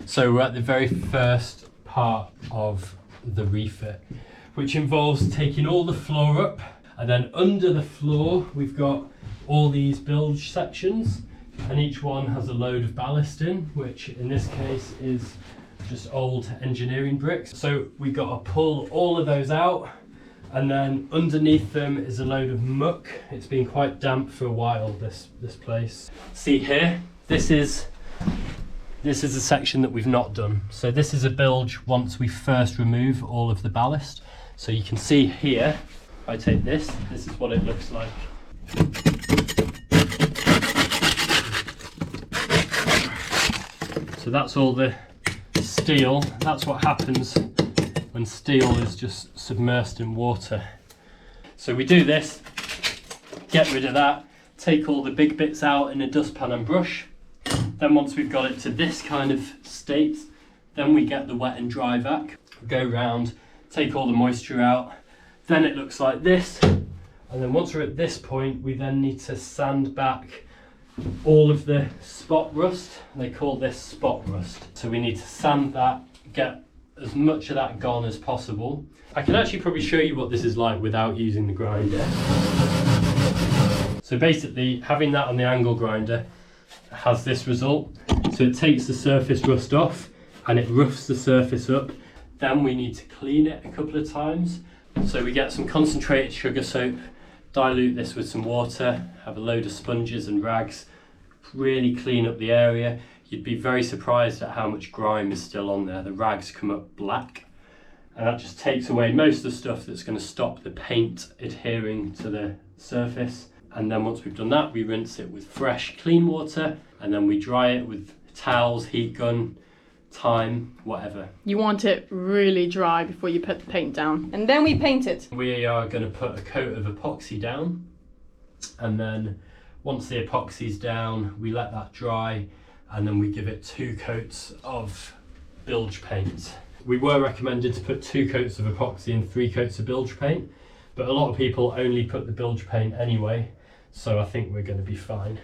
So we're at the very first part of the refit, which involves taking all the floor up, and then under the floor we've got all these bilge sections, and each one has a load of ballast in, which in this case is just old engineering bricks. So we've got to pull all of those out, and then underneath them is a load of muck. It's been quite damp for a while, this place. See here, this is a section that we've not done. So this is a bilge once we first remove all of the ballast. So you can see here, if I take this is what it looks like. So that's all the steel. That's what happens when steel is just submersed in water. So we do this, get rid of that, take all the big bits out in a dustpan and brush. Then once we've got it to this kind of state, then we get the wet and dry vac, go round, take all the moisture out. Then it looks like this. And then once we're at this point, we then need to sand back all of the spot rust. They call this spot rust. So we need to sand that, get as much of that gone as possible. I can actually probably show you what this is like without using the grinder. So basically, having that on the angle grinder has this result. So it takes the surface rust off and it roughs the surface up. Then we need to clean it a couple of times. So we get some concentrated sugar soap, dilute this with some water, have a load of sponges and rags, really clean up the area. You'd be very surprised at how much grime is still on there. The rags come up black, and that just takes away most of the stuff that's going to stop the paint adhering to the surface. And then once we've done that, we rinse it with fresh, clean water, and then we dry it with towels, heat gun, time, whatever. You want it really dry before you put the paint down. And then we paint it. We are going to put a coat of epoxy down, and then once the epoxy's down, we let that dry, and then we give it 2 coats of bilge paint. We were recommended to put 2 coats of epoxy and 3 coats of bilge paint, but a lot of people only put the bilge paint anyway, so I think we're going to be fine.